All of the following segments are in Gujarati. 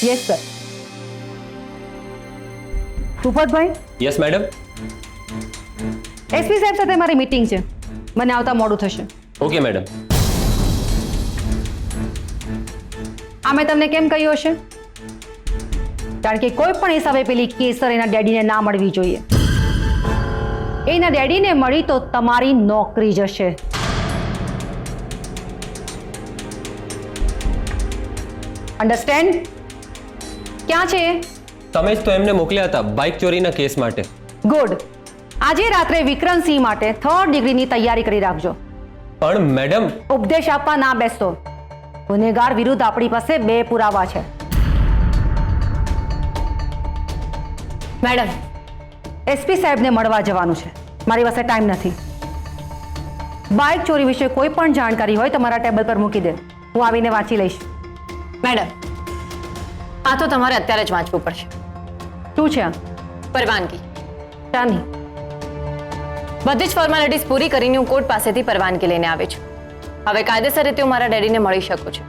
Yes sir. Bhupatbhai, yes madam. SP સાહેબ સાથે મારી મીટિંગ છે, મને આવતા મોડું થશે. Okay madam. આ મેં તમને કેમ કહ્યું હશે? કારણ કે કોઈ પણ હિસાબે પેલી કેસર એના ડેડીને ના મળવી જોઈએ. એના ડેડીને મળી તો તમારી નોકરી જશે. અન્ડરસ્ટેન્ડ? ક્યાં છે? તમે જ તો એમને મોકલ્યા હતા બાઇક ચોરીના કેસ માટે. ગુડ. આજે રાત્રે વિક્રમસિંહ માટે 3rd ડિગ્રીની તૈયારી કરી રાખજો. પણ મેડમ, ઉપદેશ આપવા ના બેસતો. ગુનેગાર વિરુદ્ધ આપણી પાસે 2 પુરાવા છે. મેડમ, એસપી સાહેબને મળવા જવાનું છે. મારી પાસે ટાઈમ નથી. બાઇક ચોરી વિશે કોઈ પણ જાણકારી હોય તો મારા ટેબલ પર મૂકી દે, હું આવીને વાંચી લઈશ. મેડમ, આ તો તમારે અત્યારે જ વાંચવું પડશે. શું છે? પરવાનગી. શાની? બધી જ ફોર્માલિટીઝ પૂરી કરીને હું કોર્ટ પાસેથી પરવાનગી લઈને આવી છું. હવે કાયદેસર રીતે હું મારા ડેડીને મળી શકું છું.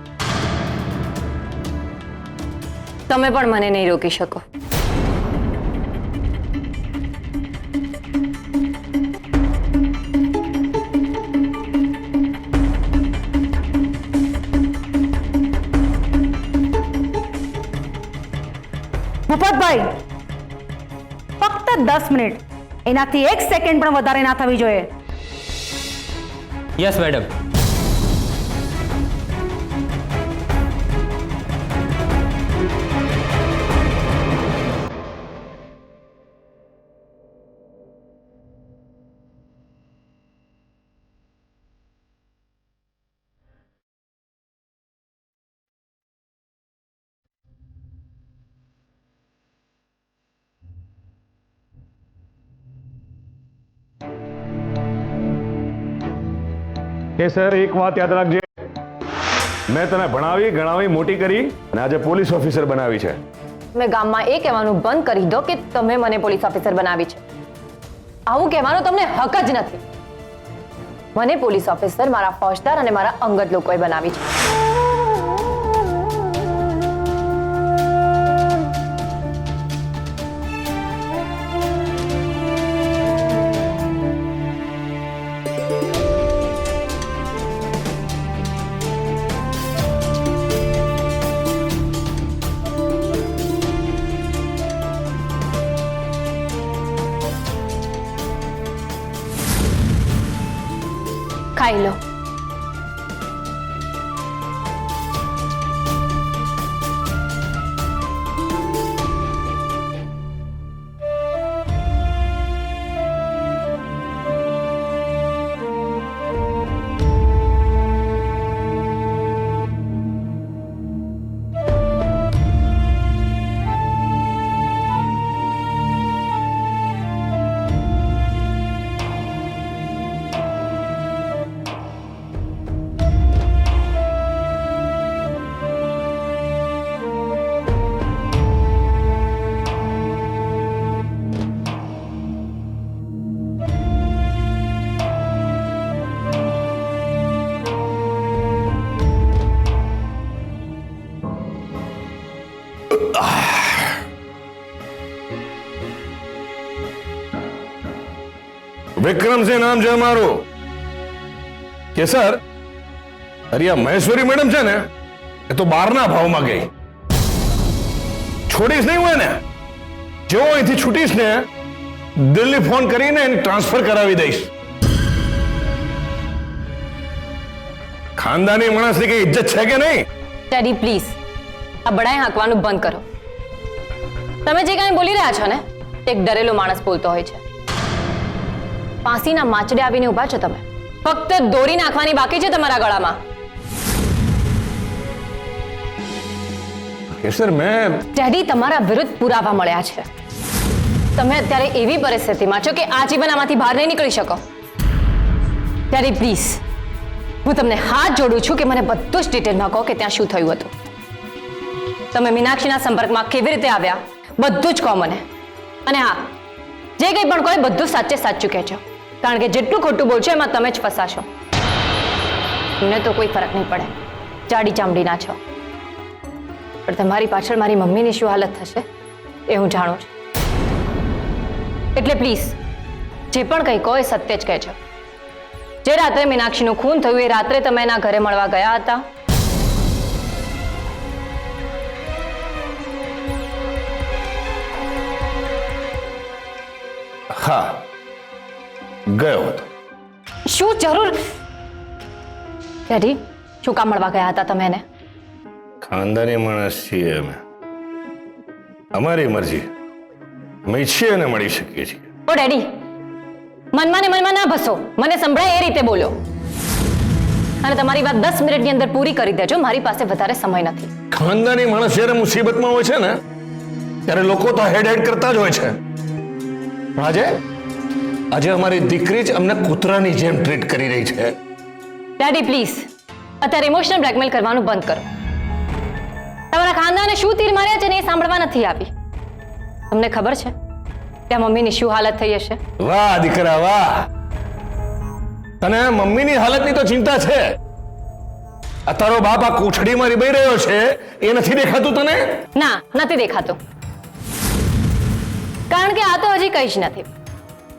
તમે પણ મને નહીં રોકી શકો. ભૂપતભાઈ, ફક્ત 10 મિનિટ, એનાથી 1 સેકન્ડ પણ વધારે ના થવી જોઈએ. Yes madam. કે સર, એક વાત યાદ રાખજે, મેં તને ભણાવી ગણાવી મોટી કરી અને આજે પોલીસ ઓફિસર બનાવી છે. મેં ગામમાં એ કહેવાનું બંધ કરી દો કે તમે મને પોલીસ ઓફિસર બનાવી છે. આવું કહેવાનો તમને હક જ નથી. મને પોલીસ ઓફિસર મારા ફોજદાર અને મારા અંગત લોકોએ બનાવી છે. ખાઈ લો. વિક્રમસિંહ નામ છે મારું. કે સર, અરે આ મહેશ્વરી મેડમ છે ને, એ તો બહારના ભાવમાં ગઈ. છોડીશ નહીં હોય ને, જેવો અહીંથી છૂટીશ ને, દિલ્હી ફોન કરીને એને ટ્રાન્સફર કરાવી દઈશ. ખાનદાની માણસની કઈ ઇજ્જત છે કે નહીં? ડેડી પ્લીઝ, આ બડાઈ હાંકવાનું બંધ કરો. તમે જે કાંઈ બોલી રહ્યા છો ને, તે એક ડરેલો માણસ બોલતો હોય છે. ફાંસીના માચડે આવીને ઉભા છો તમે. ફક્ત દોરી નાખવાની બાકી છે તમારા ગળામાં. કે સર, મેં ડેડી, તમારા વિરુદ્ધ પુરાવા મળ્યા છે. તમે અત્યારે એવી પરિસ્થિતિમાં છો કે આજીવન આમાંથી બહાર નહીં નીકળી શકો. ડેડી પ્લીઝ, હું તમને હાથ જોડું છું કે મને બધું જ ડિટેલમાં કહો કે ત્યાં શું થયું હતું. તમે મીનાક્ષીના સંપર્કમાં કેવી રીતે આવ્યા, બધું જ કહો મને. અને હા, જે કંઈ પણ કહો એ બધું સાચે સાચું કહેજો, કારણ કે જેટલું ખોટું બોલશો એમાં તમે જ ફસાશો. મને તો કોઈ ફરક નહીં પડે, જાડી ચામડીના છો. પણ તમારી પાછળ મારી મમ્મીની શું હાલત થશે એ હું જાણું છું. એટલે પ્લીઝ જે પણ કંઈ કહો એ સત્ય જ કહેજો. જે રાત્રે મીનાક્ષીનું ખૂન થયું એ રાત્રે તમે એના ઘરે મળવા ગયા હતા? હા, ગયો હતો. શું જરૂર? ડેડી, શું કામ મળવા ગયા હતા તમે એને? ખાનદાની માણસ છીએ અમે, અમારી મરજી, અમે ઈચ્છીએ અને મળી શકીએ છીએ. ઓ ડેડી, મનમાં ને મનમાં ના ભસો, મને સંભળાય એ રીતે બોલો. અને તમારી વાત 10 મિનિટની અંદર પૂરી કરી દેજો, મારી પાસે વધારે સમય નથી. ખાનદાની માણસ જ્યારે મુસીબતમાં હોય છે ને ત્યારે લોકો તો હેડ કરતા જ હોય છે. આજે અમારી દીકરી જ અમને કૂતરાની જેમ ટ્રીટ કરી રહી છે. ડેડી પ્લીઝ, અત્યારે ઇમોશનલ બ્લેકમેલ કરવાનું બંધ કરો. તમારા ખાનદાને શું તીર માર્યા છે ને એ સાંભળવા નથી આવી. તમને ખબર છે ત્યાં મમ્મીની શું હાલત થઈ હશે? વાહ દીકરા વાહ, તને મમ્મીની હાલતની તો ચિંતા છે. આ તારો બાપ આ કોઠડીમાં રીબાઈ રહ્યો છે એ નથી દેખાતું તને? ના, નથી દેખાતું. કારણ કે આ તો હજી કંઈ જ નથી.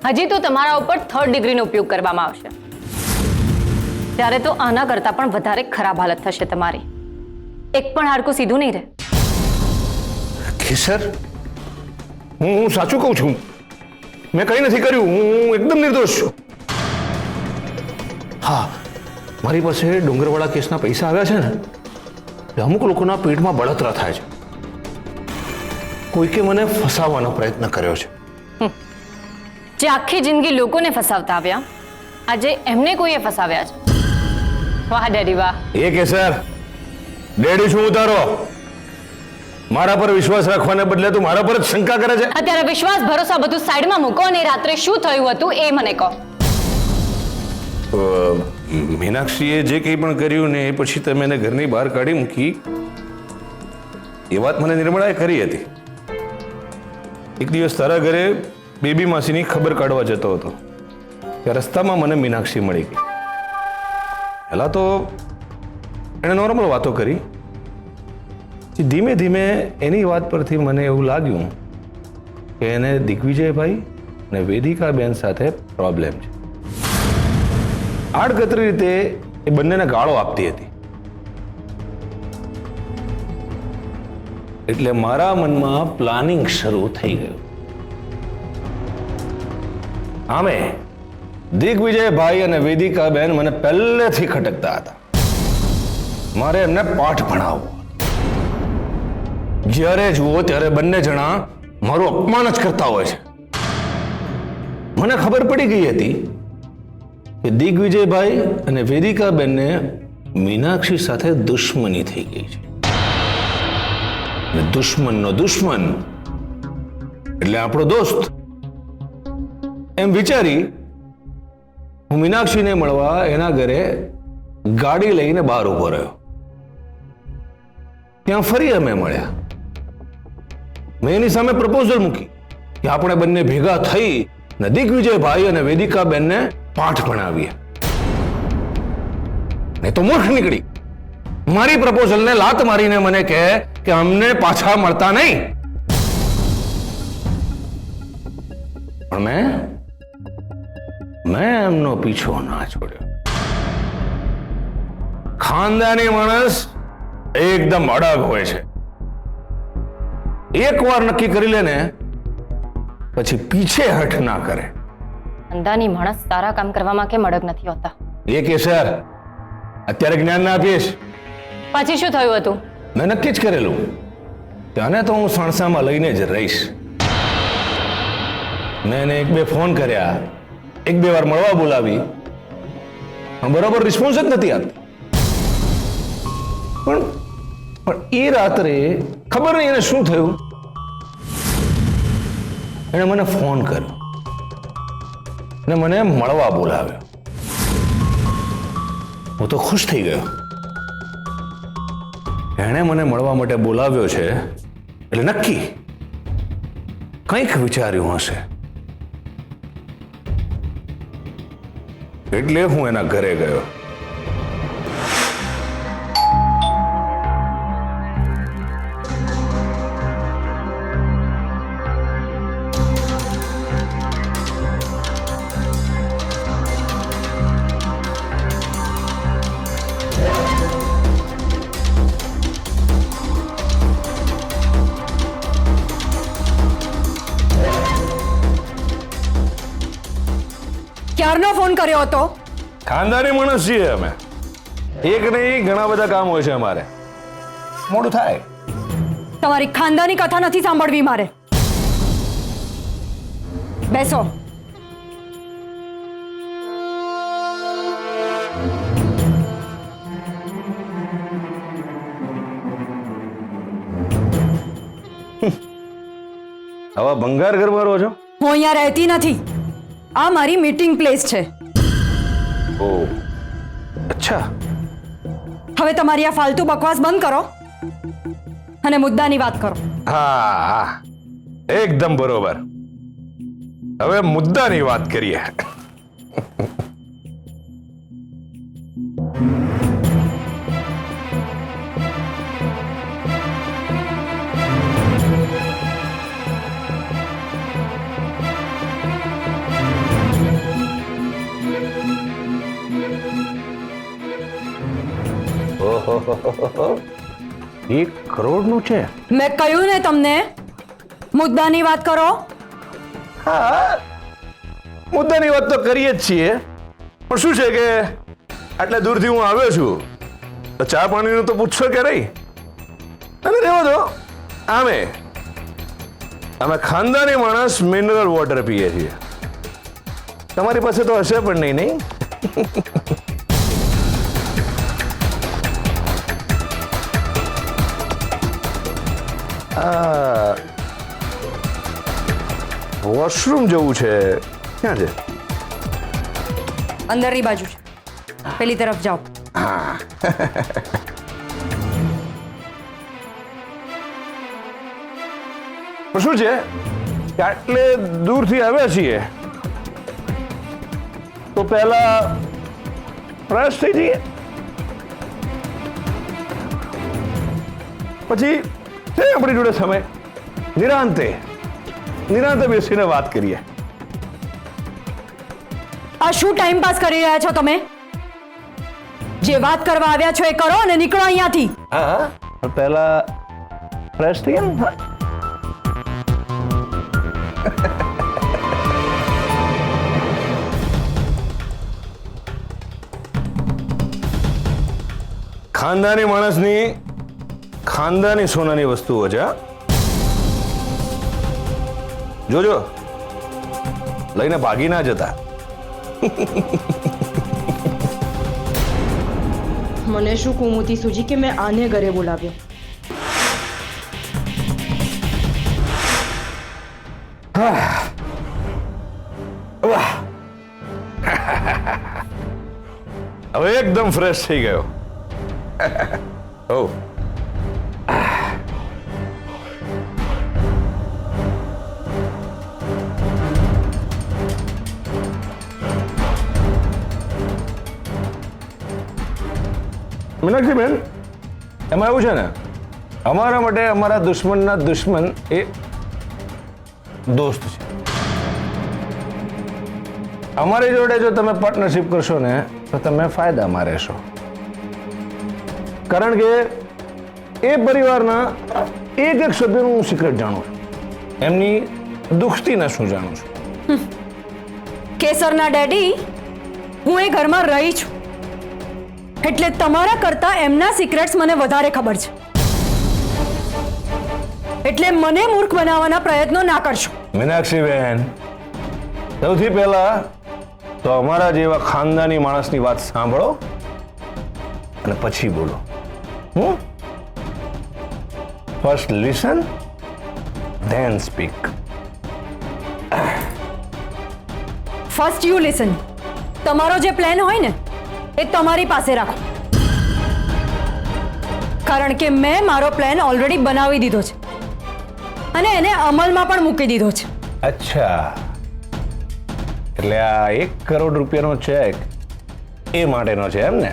હજી તો તમારા ઉપર 3rd ડિગ્રીનો ઉપયોગ કરવામાં આવશે. ત્યારે તો આના કરતા પણ વધારે ખરાબ હાલત થશે તમારી. એક પણ હાડકું સીધું નહીં રહે. કેસર, હું સાચું કહું છું, મેં કંઈ નથી કર્યું, હું એકદમ નિર્દોષ છું. હા, મારી પાસે ડુંગરવાળા કેસના પૈસા આવ્યા છે ને, એટલે અમુક લોકોના પેટમાં બળતરા થાય છે. કોઈકે મને ફસાવવાનો પ્રયત્ન કર્યો છે. જે આખી જિંદગી લોકોને ફસાવતા આવ્યા, આજે એમને કોઈએ ફસાવ્યા છે. વાહ ડેડી વાહ. એ કેસર, ડેડી છું ઉતારો. મારા પર વિશ્વાસ રાખવાને બદલે તું મારા પર જ શંકા કરે છે. અત્યારે વિશ્વાસ ભરોસા બધું સાઈડમાં મૂકો અને રાત્રે શું થયું હતું એ મને કહો. મીનાક્ષીએ જે કંઈ પણ કર્યું ને એ પછી તમે એને ઘરની બહાર કાઢી મૂકી એ વાત મને નિર્મળાએ કરી હતી. એક દિવસ તારા ઘરે બેબી માસીની ખબર કાઢવા જતો હતો ત્યાં રસ્તામાં મને મીનાક્ષી મળી ગઈ. પહેલા તો એણે નોર્મલ વાતો કરી. ધીમે ધીમે એની વાત પરથી મને એવું લાગ્યું કે એને દિગ્વિજયભાઈ અને વેદિકાબેન સાથે પ્રોબ્લેમ છે. આડકતરી રીતે એ બંનેને ગાળો આપતી હતી. એટલે મારા મનમાં પ્લાનિંગ શરૂ થઈ ગયું. આમે દિગ્વિજયભાઈ અને વેદિકાબેન મને પહેલેથી ખટકતા હતા. મારે એમને પાઠ ભણાવવો. જ્યારે જુઓ ત્યારે બંને જણા મારું અપમાન જ કરતા હોય છે. મને ખબર પડી ગઈ હતી કે દિગ્વિજયભાઈ અને વેદિકાબેનને મીનાક્ષી સાથે દુશ્મની થઈ ગઈ છે. દુશ્મનનો દુશ્મન એટલે આપણો દોસ્ત. એમ વિચારી હું મીનાક્ષીને મળવા એના ઘરે ગાડી લઈને બહાર ઉભો રહ્યો. ત્યાં ફરી અમે મળ્યા. મેં એની સામે પ્રપોઝલ મૂકી કે આપણે બંને ભેગા થઈ ને દિગ્વિજયભાઈ અને વેદિકાબેનને પાઠ ભણાવીએ. નહીં તો મૂર્ખ નીકળી. મારી પ્રપોઝલને લાત મારીને મને કહે કે અમને પાછા મળતા નહીં. પણ મેં એમનો પીછો ના છોડ્યો. ખાનદાની માણસ એકદમ અડગ હોય છે. એકવાર નક્કી કરી લે ને પછી પીછે હઠ ના કરે. ખાનદાની માણસ સારા કામ કરવામાં કેમ અડગ નથી હોતા? એ કેસર, અત્યારે જ્ઞાન ના આપીશ. પછી શું થયું હતું? મેં નક્કી જ કરેલું ત્યાંને તો હું સણસામાં લઈને જ રહીશ. મેં એને 1-2 ફોન કર્યા, 1-2 વાર મળવા બોલાવી, પણ બરાબર રિસ્પોન્સ જ નથી આપતી. પણ એ રાત્રે ખબર નહીં એને શું થયું, એણે મને ફોન કર્યો અને મને મળવા બોલાવ્યો. હું તો ખુશ થઈ ગયો. એણે મને મળવા માટે બોલાવ્યો છે એટલે નક્કી કંઈક વિચાર્યું હશે. એટલે હું એના ઘરે ગયો. ક્યારનો ફોન કર્યો હતો? ખાનદાની માણસ છીએ અમે. એક નહીં ઘણા બધા કામ હોય છે અમારે. મોડું થાય. તમારી ખાનદાની કથા નથી સાંભળવી મારે. બેસો. આવા ભંગાર ઘરમાં રહો છો? હું અહીંયા રહેતી નથી. આ મારી મીટિંગ પ્લેસ છે. ઓ અચ્છા. હવે તમારી આ ફાલતુ બકવાસ બંધ કરો અને મુદ્દાની વાત કરો. હા એકદમ બરોબર. હવે મુદ્દાની વાત કરીએ. એક કરોડનું છે. મેં કહ્યું ને તમને, મુદ્દાની વાત કરો. હા મુદ્દાની વાત તો કરીએ જ છીએ, પણ શું છે કે આટલા દૂરથી હું આવ્યો છું તો ચા પાણીનું તો પૂછશો કે નહીં? અને રહેવા દો. અમે ખાનદાની માણસ મિનરલ વોટર પીએ છીએ. તમારી પાસે તો હશે પણ નહીં. વોશરૂમ જવું છે. ક્યાં છે? અંદરની બાજુ છે, પેલી તરફ જાઓ. પણ શું છે કે આટલે દૂરથી આવ્યા છીએ તો પહેલા ફ્રેશ થઈ જઈએ, પછી આપણી જોડે સમય નિરાંતે બેસીને વાત કરીએ. આ શું ટાઈમ પાસ કરી રહ્યા છો તમે? જે વાત કરવા આવ્યા છો એ કરો અને નીકળો અહીંયાથી. હા પહેલા ફ્રેશ થઈ ગયા ને. ખાનદાની માણસની ખાનદાની સોનાની વસ્તુઓ છે. જોજો લઈને ભાગી ના જતા. મને શું કુમુતી સૂજી કે મેં આને ઘરે બોલાવ્યો. હવે એકદમ ફ્રેશ થઈ ગયો. ઓ મીનાક્ષી બેન, એમાં એવું છે ને, અમારા માટે અમારા દુશ્મનના દુશ્મન એ દોસ્ત છે. અમારી જોડે જો તમે પાર્ટનરશિપ કરશો ને તો તમે ફાયદામાં રહેશો. કારણ કે એ પરિવારના એક સભ્યનું હું સિક્રેટ જાણું છું. એમની દુખતીને શું જાણું છું. કેસરના ડેડી, હું એ ઘરમાં રહી છું એટલે તમારા કરતા એમના સિક્રેટ્સ મને વધારે ખબર છે. એટલે મને મૂર્ખ બનાવવાના પ્રયત્નો ના કરશો. મીનાક્ષી બહેન, સૌથી પહેલા તો અમારા જેવા ખાનદાની માણસની વાત સાંભળો અને પછી બોલો. First listen then speak. First you listen. તમારો જે પ્લાન હોય ને એ તમારી પાસે રાખો, કારણ કે મેં મારો પ્લાન ઓલરેડી બનાવી દીધો છે અને એને અમલમાં પણ મૂકી દીધો છે. અચ્છા, એટલે આ 1 કરોડ રૂપિયાનો ચેક એ માટેનો છે એમ ને?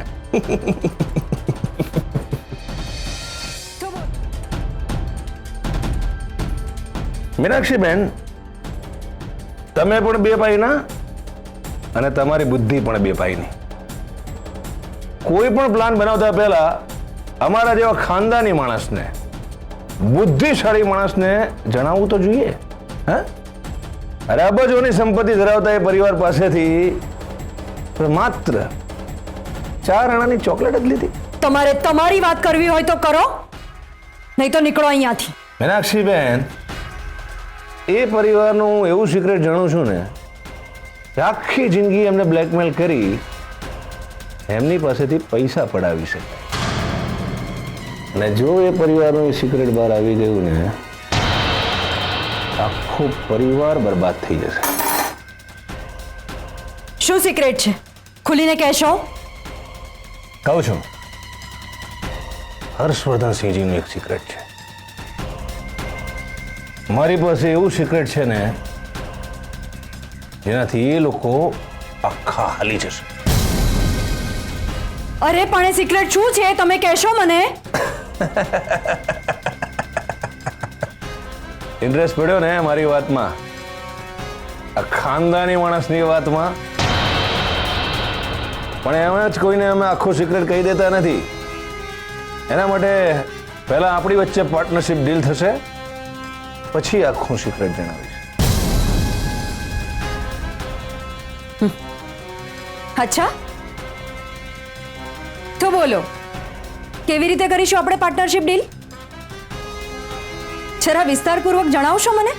મીનાક્ષી બેન, તમે પણ 2 પાઈના અને તમારી બુદ્ધિ પણ 2 પાઈની. કોઈ પણ પ્લાન બનાવતા પહેલા અમારા જેવા ખાનદાની માણસને, બુદ્ધિશાળી માણસને જણાવવું તો જોઈએ. હા, અરે અબજોની સંપત્તિ ધરાવતા એ પરિવાર પાસેથી પણ માત્ર 4 આણાની ચોકલેટ જ લીધી. તમારે તમારી વાત કરવી હોય તો કરો, નહીં તો નીકળો અહીંયાથી. મીનાક્ષીબેન, એ પરિવારનું હું એવું સિક્રેટ જાણું છું ને કે આખી જિંદગી એમને બ્લેકમેલ કરી એમની પાસેથી પૈસા પડાવી શકે. અને જો એ પરિવારનું એ સિક્રેટ બહાર આવી ગયું ને, આખો પરિવાર બરબાદ થઈ જશે. શું સિક્રેટ છે? ખુલીને કહેશો? કહું છું, હર્ષવર્ધનસિંહજીનું એક સિક્રેટ છે. મારી પાસે એવું સિક્રેટ છે ને જેનાથી એ લોકો આખા હાલી જશે. અરે પણ એ સિક્રેટ શું છે તમે કહેશો મને? ઇન્ટરેસ્ટ પડ્યો ને મારી વાતમાં, આ ખાનદાની માણસની વાતમાં? પણ એમ જ કોઈને અમે આખો સિક્રેટ કહી દેતા નથી. એના માટે પહેલા આપણી વચ્ચે પાર્ટનરશિપ ડીલ થશે, પછી આખું સિક્રેટ જણાવીશ. અચ્છા, તો બોલો કેવી રીતે કરીશું આપણે પાર્ટનરશિપ ડીલ? જરા વિસ્તારપૂર્વક જણાવશો મને?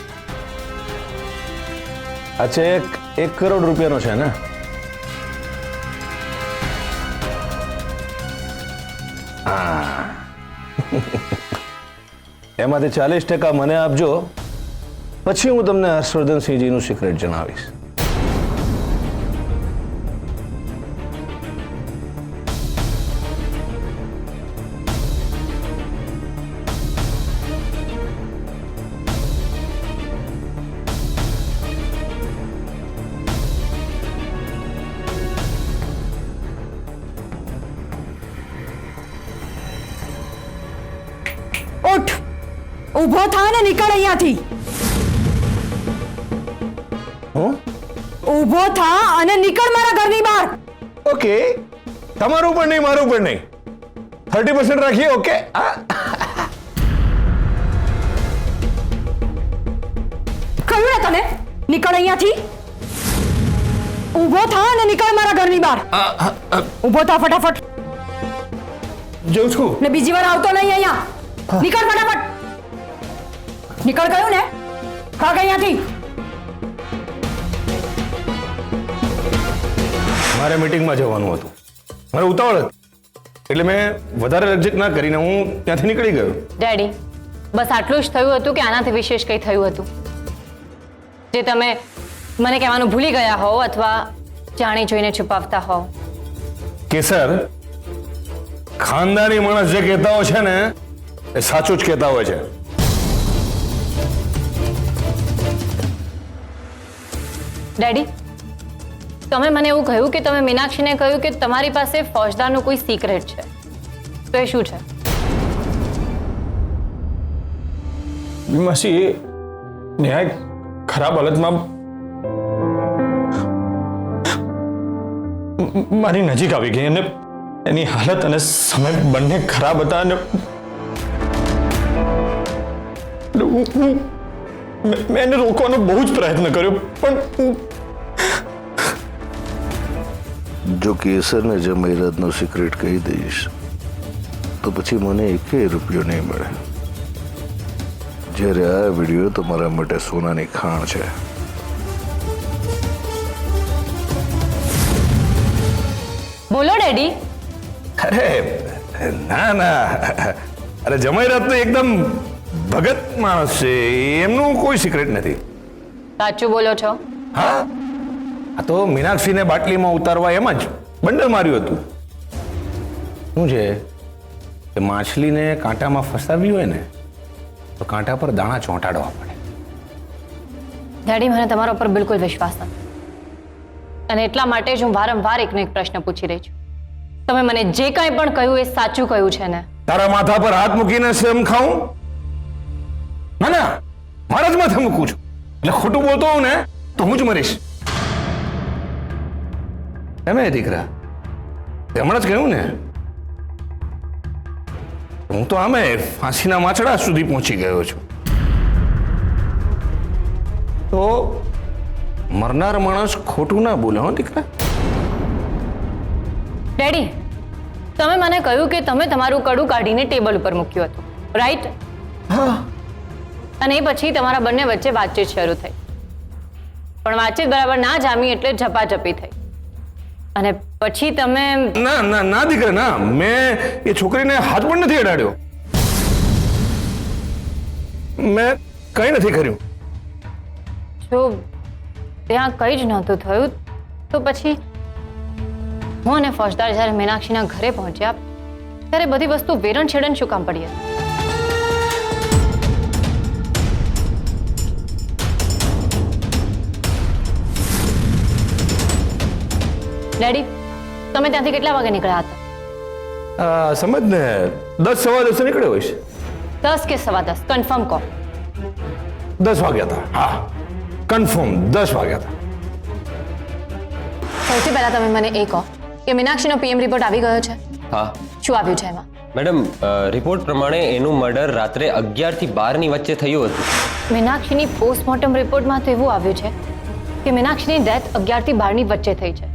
આ ચેક 1 કરોડ રૂપિયાનો છે ને? હા. એમાંથી 40% મને આપજો, પછી હું તમને હર્ષવર્ધનસિંહજીનું સિક્રેટ જણાવીશ. ઉઠ, ઊભો થા ને નીકળ અહીંયાથી. હું ઊભો થા અને નીકળ મારા ઘરની બહાર. ઓકે, તમારું પણ નહીં, મારું પણ નહીં. 30% રાખીએ. ઓકે, કહ્યું ને તને, નીકળ અહીંયાથી. ઊભો થા અને નીકળ મારા ઘરની બહાર. ઊભો થા ફટાફટ. જઉં છું. ને બીજી વાર આવતો નહીં અહીંયા. નીકળ ફટાફટ. નીકળ ગયું ને, ભાગ અહીંયાથી. મારે મીટિંગમાં જવાનું હતું, મારે ઉતાવળ હતી, એટલે મેં વધારે લજ્જત ના કરીને હું ત્યાંથી નીકળી ગયો. ડેડી, બસ આટલું જ થયું હતું કે આનાથી વિશેષ કંઈ થયું હતું જે તમે મને કહેવાનું ભૂલી ગયા હોવ અથવા જાણી જોઈને છુપાવતા હોવ? કેસર, ખાનદાની માણસ જે કહેતા હોય છે ને એ સાચું જ કહેતા હોય છે. ડેડી, તમે મને એવું કહ્યું કે તમે મીનાક્ષીને કહ્યું કે તમારી પાસે ફોજદારનું કોઈ સિક્રેટ છે, તો એ શું છે? માસી, એ ન્યાય ખરાબ હાલતમાં મારી નજીક આવી ગઈ અને એની હાલત અને સમય બંને ખરાબ હતા અને મેં એને રોકવાનો બહુ જ પ્રયત્ન કર્યો, પણ જો કેસરને જમૈરાતનો સિક્રેટ કહી દઈશ તો પછી મને 1 રૂપિયો નહીં મળે. જ્યારે આ વિડીયો તમારા માટે સોનાની ખાણ છે. બોલો ડેડી. અરે ના ના, અરે જમૈરાત તો એકદમ ભગત માણસ છે, એમનું કોઈ સિક્રેટ નથી. સાચું બોલો છો? હા, આ તો મીનાક્ષીને બાટલીમાં ઉતારવા એમ જ બંડલ માર્યું હતું. શું છે કે માછલીને કાંટામાં ફસાવી હોય ને તો કાંટા પર દાણા ચોંટાડવા પડે. ડેડી, મને તમારા ઉપર બિલકુલ વિશ્વાસ નથી અને એટલા માટે જ હું વારંવાર એકનો એક પ્રશ્ન પૂછી રહી છું. તમે મને જે કંઈ પણ કહ્યું એ સાચું કહ્યું છે ને? તારા માથા પર હાથ મૂકીને શેમ ખાઉં? ના ના, મારા જ માથે મૂકું છું, એટલે ખોટું બોલતો હોઉં ને તો હું જ મરીશ. એમ દીકરા, તે હમણાં જ કહ્યું ને, હું તો આમે ફાંસીના માછડા સુધી પહોંચી ગયો છું. તો મરનાર માણસ ખોટું ના બોલે હો દીકરા. ડેડી, તમે મને કહ્યું કે તમે તમારું કડું કાઢીને ટેબલ ઉપર મૂક્યું હતું, રાઈટ? હા. અને એ પછી તમારા બંને વચ્ચે વાતચીત શરૂ થઈ, પણ વાતચીત બરાબર ના જામી એટલે ઝપાઝપી થઈ, અને પછી તમે ના ના ના દીકરા ના, મેં એ છોકરીને હાથ પણ નથી અડાડ્યો. મેં કંઈ નથી કર્યું. જો ત્યાં કંઈ જ નહોતું થયું તો પછી હું અને ફોજદાર જ્યારે મીનાક્ષીના ઘરે પહોંચ્યા ત્યારે બધી વસ્તુ વેરણ છેડન શું કામ પડી હતી? ડેડી, તમે ત્યાંથી કેટલા વાગે નીકળ્યા હતા? સમજ ને 10 સવા 10 નીકળ્યો હોઈશ. 10 કે સવા 10? કન્ફર્મ કહો. 10 વાગ્યા હતા. હા, કન્ફર્મ 10 વાગ્યા હતા. સૌથી પહેલા તમે મને એ કહો કે મીનાક્ષીનો પીએમ રિપોર્ટ આવી ગયો છે? હા શું આવ્યું છે એમાં? મેડમ, રિપોર્ટ પ્રમાણે એનું મર્ડર રાત્રે 11 થી 12 ની વચ્ચે થયું હતું. મીનાક્ષીની પોસ્ટમોર્ટમ રિપોર્ટમાં તો એવું આવ્યું છે કે મીનાક્ષીની ડેથ 11 થી 12 ની વચ્ચે થઈ છે.